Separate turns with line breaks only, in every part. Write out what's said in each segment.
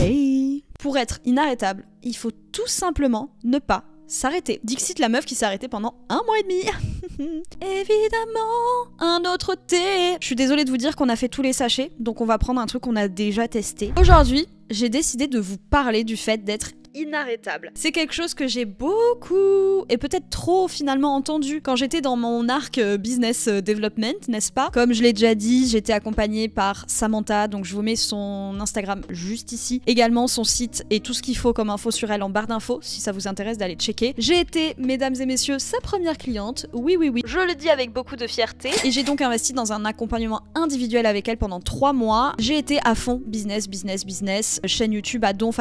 Hey. Pour être inarrêtable, il faut tout simplement ne pas s'arrêter. Dixit la meuf qui s'est arrêtée pendant 1 mois et demi. Évidemment, un autre thé. Je suis désolée de vous dire qu'on a fait tous les sachets, donc on va prendre un truc qu'on a déjà testé. Aujourd'hui, j'ai décidé de vous parler du fait d'être inarrêtable. C'est quelque chose que j'ai beaucoup et peut-être trop finalement entendu quand j'étais dans mon arc business development, n'est-ce pas? Comme je l'ai déjà dit, j'étais accompagnée par Samantha, donc je vous mets son Instagram juste ici, également son site et tout ce qu'il faut comme info sur elle en barre d'infos si ça vous intéresse d'aller checker. J'ai été, mesdames et messieurs, sa première cliente, oui, je le dis avec beaucoup de fierté, et j'ai donc investi dans un accompagnement individuel avec elle pendant 3 mois. J'ai été à fond business, chaîne YouTube à donf,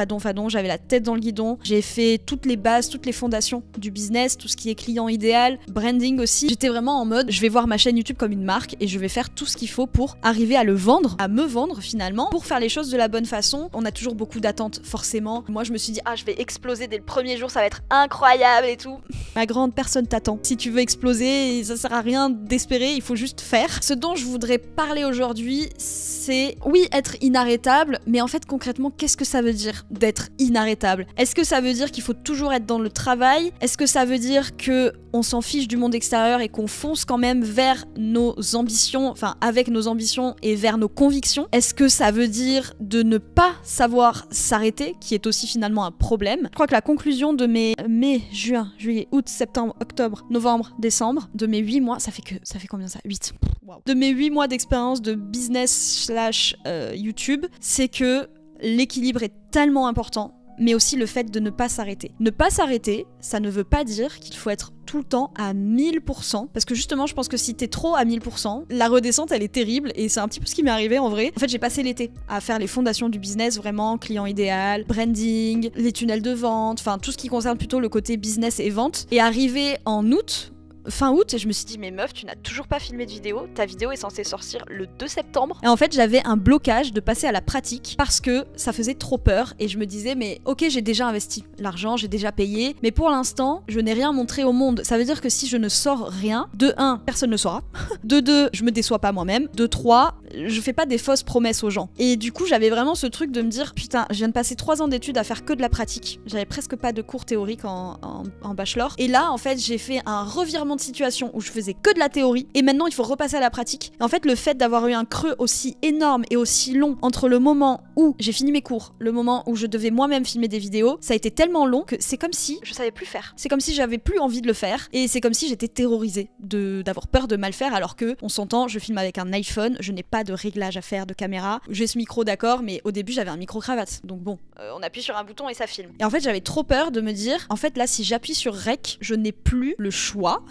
j'avais la tête dans le guidon. J'ai fait toutes les bases, toutes les fondations du business, tout ce qui est client idéal, branding aussi. J'étais vraiment en mode, je vais voir ma chaîne YouTube comme une marque et je vais faire tout ce qu'il faut pour arriver à le vendre, à me vendre finalement, pour faire les choses de la bonne façon. On a toujours beaucoup d'attentes forcément. Moi je me suis dit, je vais exploser dès le premier jour, ça va être incroyable et tout. Ma grande, personne t'attend. Si tu veux exploser, ça sert à rien d'espérer, il faut juste faire. Ce dont je voudrais parler aujourd'hui, c'est oui, être inarrêtable, mais en fait concrètement, qu'est-ce que ça veut dire d'être inarrêtable? Est-ce que ça veut dire qu'il faut toujours être dans le travail? Est-ce que ça veut dire que on s'en fiche du monde extérieur et qu'on fonce quand même vers nos ambitions, enfin avec nos ambitions et vers nos convictions? Est-ce que ça veut dire de ne pas savoir s'arrêter, qui est aussi finalement un problème? Je crois que la conclusion de mes mai, juin, juillet, août, septembre, octobre, novembre, décembre, de mes 8 mois, ça fait combien ça? 8. Wow. De mes 8 mois d'expérience de business / YouTube, c'est que l'équilibre est tellement important, mais aussi le fait de ne pas s'arrêter. Ne pas s'arrêter, ça ne veut pas dire qu'il faut être tout le temps à 1000%, parce que justement, je pense que si t'es trop à 1000%, la redescente, elle est terrible, et c'est un petit peu ce qui m'est arrivé en vrai. En fait, j'ai passé l'été à faire les fondations du business, vraiment, client idéal, branding, les tunnels de vente, enfin, tout ce qui concerne plutôt le côté business et vente. Et arrivé en août, fin août, et je me suis dit, mais meuf, tu n'as toujours pas filmé de vidéo, ta vidéo est censée sortir le 2 septembre. Et en fait, j'avais un blocage de passer à la pratique parce que ça faisait trop peur et je me disais, mais ok, j'ai déjà investi l'argent, j'ai déjà payé, mais pour l'instant, je n'ai rien montré au monde. Ça veut dire que si je ne sors rien, de 1, personne ne saura, de 2, je me déçois pas moi-même, de 3, je fais pas des fausses promesses aux gens. Et du coup, j'avais vraiment ce truc de me dire, putain, je viens de passer 3 ans d'études à faire que de la pratique. J'avais presque pas de cours théoriques en bachelor. Et là, en fait, j'ai fait un revirement de situation où je faisais que de la théorie et maintenant il faut repasser à la pratique. Et en fait, le fait d'avoir eu un creux aussi énorme et aussi long entre le moment où j'ai fini mes cours, le moment où je devais moi-même filmer des vidéos, ça a été tellement long que c'est comme si je savais plus faire. C'est comme si j'avais plus envie de le faire et c'est comme si j'étais terrorisée d'avoir peur de mal faire, alors que on s'entend, je filme avec un iPhone, je n'ai pas de réglage à faire de caméra, j'ai ce micro d'accord, mais au début j'avais un micro cravate, donc bon, on appuie sur un bouton et ça filme. Et en fait, j'avais trop peur de me dire, en fait là, si j'appuie sur Rec, je n'ai plus le choix.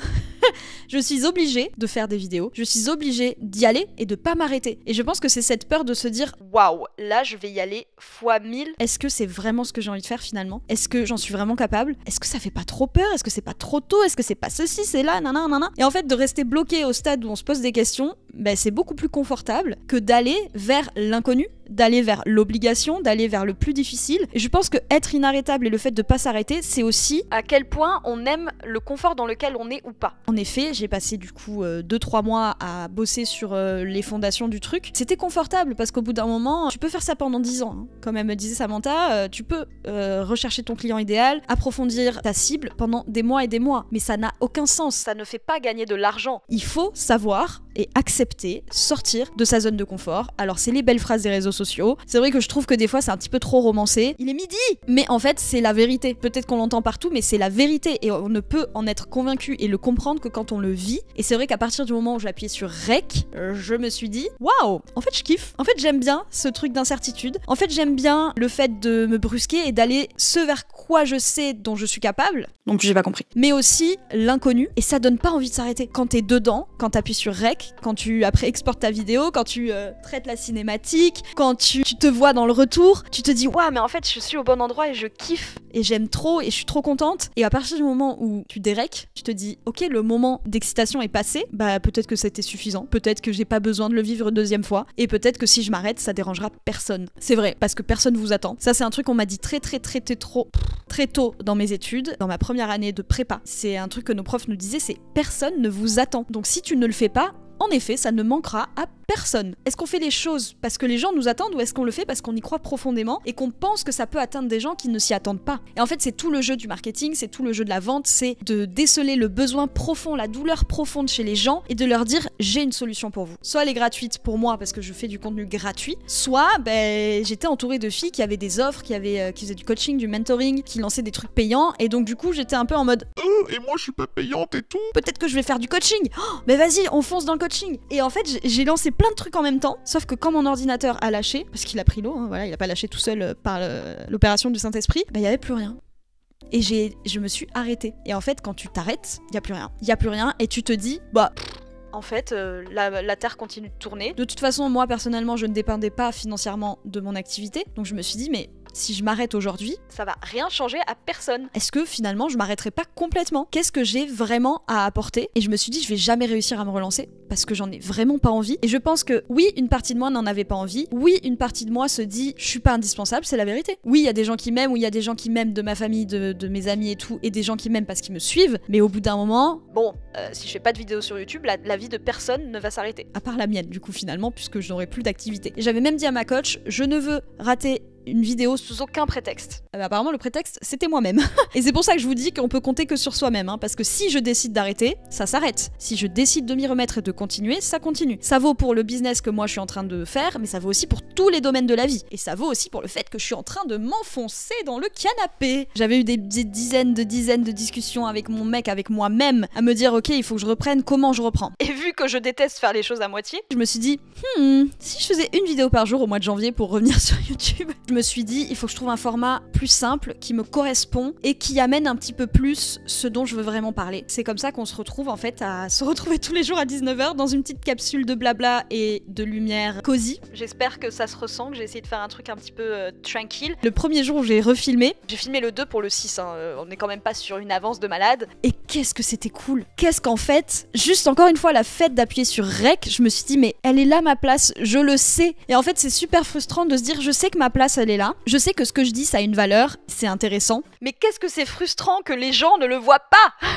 Je suis obligée de faire des vidéos, je suis obligée d'y aller et de pas m'arrêter. Et je pense que c'est cette peur de se dire, waouh, là je vais y aller fois 1000. Est-ce que c'est vraiment ce que j'ai envie de faire finalement? Est-ce que j'en suis vraiment capable? Est-ce que ça fait pas trop peur? Est-ce que c'est pas trop tôt? Est-ce que c'est pas ceci, c'est là, nanana? Et en fait, de rester bloqué au stade où on se pose des questions, c'est beaucoup plus confortable que d'aller vers l'inconnu, d'aller vers l'obligation, d'aller vers le plus difficile. Et je pense que être inarrêtable et le fait de pas s'arrêter, c'est aussi à quel point on aime le confort dans lequel on est ou pas. En effet, j'ai passé du coup 2-3 mois à bosser sur les fondations du truc. C'était confortable parce qu'au bout d'un moment, tu peux faire ça pendant 10 ans. Hein. Comme elle me disait Samantha, tu peux rechercher ton client idéal, approfondir ta cible pendant des mois et des mois. Mais ça n'a aucun sens, ça ne fait pas gagner de l'argent. Il faut savoir et accepter, sortir de sa zone de confort. Alors c'est les belles phrases des réseaux sociaux. C'est vrai que je trouve que des fois c'est un petit peu trop romancé. Il est midi! Mais en fait c'est la vérité. Peut-être qu'on l'entend partout, mais c'est la vérité. Et on ne peut en être convaincu et le comprendre que quand on le vit. Et c'est vrai qu'à partir du moment où j'ai appuyé sur Rec, je me suis dit, waouh! En fait je kiffe. En fait j'aime bien ce truc d'incertitude. En fait j'aime bien le fait de me brusquer et d'aller ce vers quoi je sais dont je suis capable. Donc j'ai pas compris. Mais aussi l'inconnu. Et ça donne pas envie de s'arrêter. Quand t'es dedans, quand t'appuies sur Rec, quand tu après exportes ta vidéo, quand tu traites la cinématique, quand tu te vois dans le retour, tu te dis waouh, mais en fait je suis au bon endroit et je kiffe et j'aime trop et je suis trop contente. Et à partir du moment où tu dérèques, tu te dis ok, le moment d'excitation est passé, peut-être que c'était suffisant, peut-être que j'ai pas besoin de le vivre une deuxième fois et peut-être que si je m'arrête ça dérangera personne. C'est vrai, parce que personne vous attend. Ça c'est un truc qu'on m'a dit très tôt dans mes études, dans ma première année de prépa. C'est un truc que nos profs nous disaient, c'est personne ne vous attend. Donc si tu ne le fais pas, en effet, ça ne manquera à personne. Est-ce qu'on fait les choses parce que les gens nous attendent ou est-ce qu'on le fait parce qu'on y croit profondément et qu'on pense que ça peut atteindre des gens qui ne s'y attendent pas? Et en fait, c'est tout le jeu du marketing, c'est tout le jeu de la vente, c'est de déceler le besoin profond, la douleur profonde chez les gens et de leur dire j'ai une solution pour vous. Soit elle est gratuite pour moi parce que je fais du contenu gratuit, soit j'étais entourée de filles qui avaient des offres, qui faisaient du coaching, du mentoring, qui lançaient des trucs payants et donc du coup j'étais un peu en mode
et moi je suis pas payante et tout.
Peut-être que je vais faire du coaching. Mais vas-y, on fonce dans le coaching. Et en fait, j'ai lancé plein de trucs en même temps, sauf que quand mon ordinateur a lâché, parce qu'il a pris l'eau, hein, voilà, il a pas lâché tout seul par l'opération du Saint-Esprit, il y avait plus rien. Et je me suis arrêtée. Et en fait, quand tu t'arrêtes, il y a plus rien. Il y a plus rien et tu te dis en fait, la Terre continue de tourner. De toute façon, moi, personnellement, je ne dépendais pas financièrement de mon activité. Donc je me suis dit, mais si je m'arrête aujourd'hui, ça va rien changer à personne. Est-ce que finalement, je m'arrêterai pas complètement? Qu'est-ce que j'ai vraiment à apporter? Et je me suis dit, je vais jamais réussir à me relancer parce que j'en ai vraiment pas envie. Et je pense que oui, une partie de moi n'en avait pas envie. Oui, une partie de moi se dit, je suis pas indispensable, c'est la vérité. Oui, il y a des gens qui m'aiment, oui, il y a des gens qui m'aiment de ma famille, de mes amis et tout, et des gens qui m'aiment parce qu'ils me suivent. Mais au bout d'un moment, si je fais pas de vidéos sur YouTube, la vie de personne ne va s'arrêter. À part la mienne, du coup, finalement, puisque je n'aurai plus d'activité. Et j'avais même dit à ma coach, je ne veux rater une vidéo sous aucun prétexte. Apparemment, le prétexte, c'était moi-même. Et c'est pour ça que je vous dis qu'on peut compter que sur soi-même, hein, parce que si je décide d'arrêter, ça s'arrête. Si je décide de m'y remettre et de continuer, ça continue. Ça vaut pour le business que moi je suis en train de faire, mais ça vaut aussi pour tous les domaines de la vie. Et ça vaut aussi pour le fait que je suis en train de m'enfoncer dans le canapé. J'avais eu des dizaines de discussions avec mon mec, avec moi-même, à me dire, ok, il faut que je reprenne, comment je reprends. Et vu que je déteste faire les choses à moitié, je me suis dit, si je faisais une vidéo par jour au mois de janvier pour revenir sur YouTube, je me suis dit, il faut que je trouve un format plus simple, qui me correspond et qui amène un petit peu plus ce dont je veux vraiment parler. C'est comme ça qu'on se retrouve en fait à se retrouver tous les jours à 19h dans une petite capsule de blabla et de lumière cosy. J'espère que ça se ressent, que j'ai essayé de faire un truc un petit peu tranquille. Le premier jour où j'ai refilmé, j'ai filmé le 2 pour le 6, hein, on est quand même pas sur une avance de malade. Et qu'est-ce que c'était cool! Qu'est-ce qu'en fait, juste encore une fois, la fête d'appuyer sur Rec, je me suis dit, mais elle est là ma place, je le sais. Et en fait, c'est super frustrant de se dire, je sais que ma place, elle est là. Je sais que ce que je dis, ça a une valeur, c'est intéressant. Mais qu'est-ce que c'est frustrant que les gens ne le voient pas?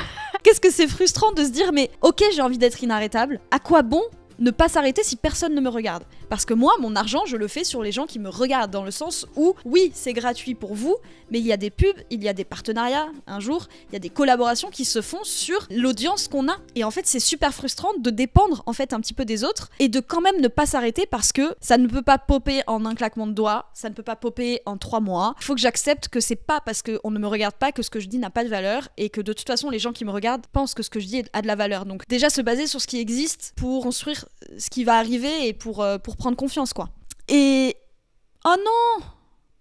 Qu'est-ce que c'est frustrant de se dire, mais ok, j'ai envie d'être inarrêtable. À quoi bon ne pas s'arrêter si personne ne me regarde? Parce que moi, mon argent, je le fais sur les gens qui me regardent, dans le sens où, oui, c'est gratuit pour vous, mais il y a des pubs, il y a des partenariats, un jour, il y a des collaborations qui se font sur l'audience qu'on a. Et en fait, c'est super frustrant de dépendre, en fait, un petit peu des autres, et de quand même ne pas s'arrêter parce que ça ne peut pas popper en un claquement de doigts, ça ne peut pas popper en 3 mois. Il faut que j'accepte que c'est pas parce qu'on ne me regarde pas que ce que je dis n'a pas de valeur, et que de toute façon, les gens qui me regardent pensent que ce que je dis a de la valeur. Donc déjà, se baser sur ce qui existe pour construire ce qui va arriver et pour prendre confiance, quoi. Et... oh non!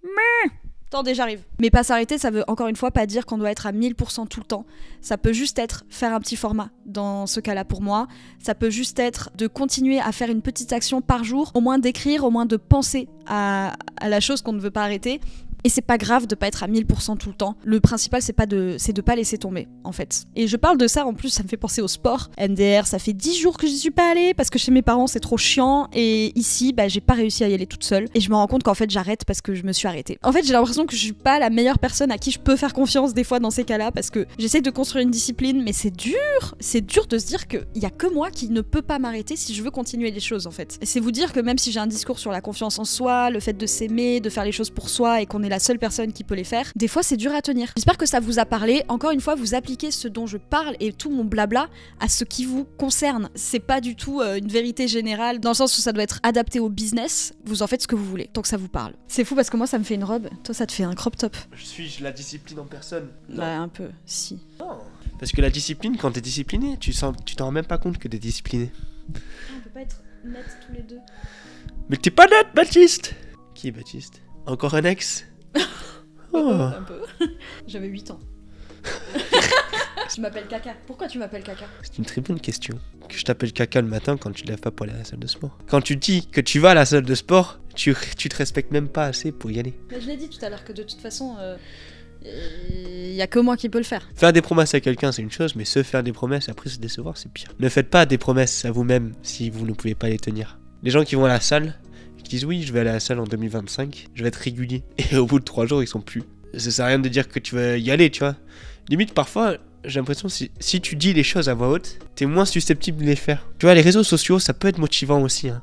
Mais... attendez, j'arrive. Mais pas s'arrêter, ça veut encore une fois pas dire qu'on doit être à 1000% tout le temps. Ça peut juste être faire un petit format, dans ce cas-là pour moi. Ça peut juste être de continuer à faire une petite action par jour, au moins d'écrire, au moins de penser à la chose qu'on ne veut pas arrêter. Et c'est pas grave de pas être à 1000% tout le temps. Le principal, c'est de pas laisser tomber, en fait. Et je parle de ça, en plus, ça me fait penser au sport. MDR, ça fait 10 jours que j'y suis pas allée, parce que chez mes parents, c'est trop chiant. Et ici, j'ai pas réussi à y aller toute seule. Et je me rends compte qu'en fait, j'arrête parce que je me suis arrêtée. En fait, j'ai l'impression que je suis pas la meilleure personne à qui je peux faire confiance des fois dans ces cas-là, parce que j'essaie de construire une discipline, mais c'est dur. C'est dur de se dire qu'il y a que moi qui ne peux pas m'arrêter si je veux continuer les choses, en fait. Et c'est vous dire que même si j'ai un discours sur la confiance en soi, le fait de s'aimer, de faire les choses pour soi, et qu'on est la seule personne qui peut les faire, des fois c'est dur à tenir. J'espère que ça vous a parlé. Encore une fois, vous appliquez ce dont je parle et tout mon blabla à ce qui vous concerne. C'est pas du tout une vérité générale, dans le sens où ça doit être adapté au business. Vous en faites ce que vous voulez, tant que ça vous parle. C'est fou parce que moi ça me fait une robe, toi ça te fait un crop top.
Suis-je la discipline en personne?
Bah un peu, si.
Non. Parce que la discipline, quand t'es discipliné, tu t'en rends même pas compte que t'es discipliné.
On peut pas être net tous les deux.
Mais t'es pas net, Baptiste! Qui est Baptiste? Encore un ex? Oh.
Un peu. J'avais 8 ans. Je m'appelle Caca. Pourquoi tu m'appelles Caca?
C'est une très bonne question. Que je t'appelle Caca le matin quand tu ne lèves pas pour aller à la salle de sport. Quand tu dis que tu vas à la salle de sport, tu te respectes même pas assez pour y aller.
Mais je l'ai dit tout à l'heure que de toute façon, y a que moi qui peux le faire.
Faire des promesses à quelqu'un, c'est une chose, mais se faire des promesses et après se décevoir, c'est pire. Ne faites pas des promesses à vous-même si vous ne pouvez pas les tenir. Les gens qui vont à la salle, qui disent oui, je vais aller à la salle en 2025, je vais être régulier. Et au bout de 3 jours, ils sont plus. Ça sert à rien de dire que tu vas y aller, tu vois. Limite, parfois, j'ai l'impression que si tu dis les choses à voix haute, t'es moins susceptible de les faire. Tu vois, les réseaux sociaux, ça peut être motivant aussi, hein.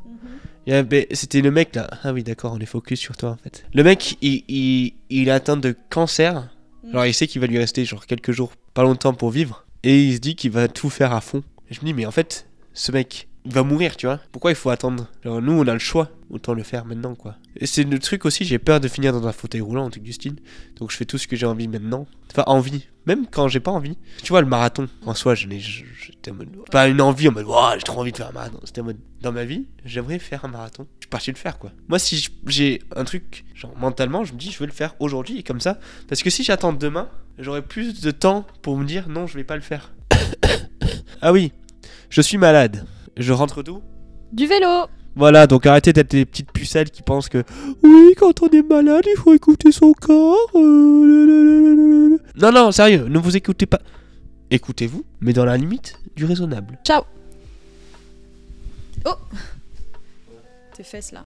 C'était le mec là. Ah oui, d'accord, on est focus sur toi en fait. Le mec, il est atteint de cancer. Alors il sait qu'il va lui rester genre quelques jours, pas longtemps pour vivre. Et il se dit qu'il va tout faire à fond. Et je me dis, mais en fait, ce mec, il va mourir, tu vois. Pourquoi il faut attendre? Genre nous, on a le choix. Autant le faire maintenant, quoi. Et c'est le truc aussi, j'ai peur de finir dans un fauteuil roulant, Augustine. Donc je fais tout ce que j'ai envie maintenant. Enfin, envie. Même quand j'ai pas envie. Tu vois, le marathon, en soi, j'étais en mode... Pas une envie en mode, oh, j'ai trop envie de faire un marathon. C'était en mode, dans ma vie, j'aimerais faire un marathon. Je suis parti le faire, quoi. Moi, si j'ai un truc, genre mentalement, je me dis, je veux le faire aujourd'hui et comme ça. Parce que si j'attends demain, j'aurai plus de temps pour me dire, non, je vais pas le faire. Ah oui, je suis malade. Je rentre d'où?
Du vélo.
Voilà, donc arrêtez d'être des petites pucelles qui pensent que oui, quand on est malade, il faut écouter son corps. Non, non, sérieux, ne vous écoutez pas. Écoutez-vous, mais dans la limite du raisonnable.
Ciao. Oh. Tes fesses là.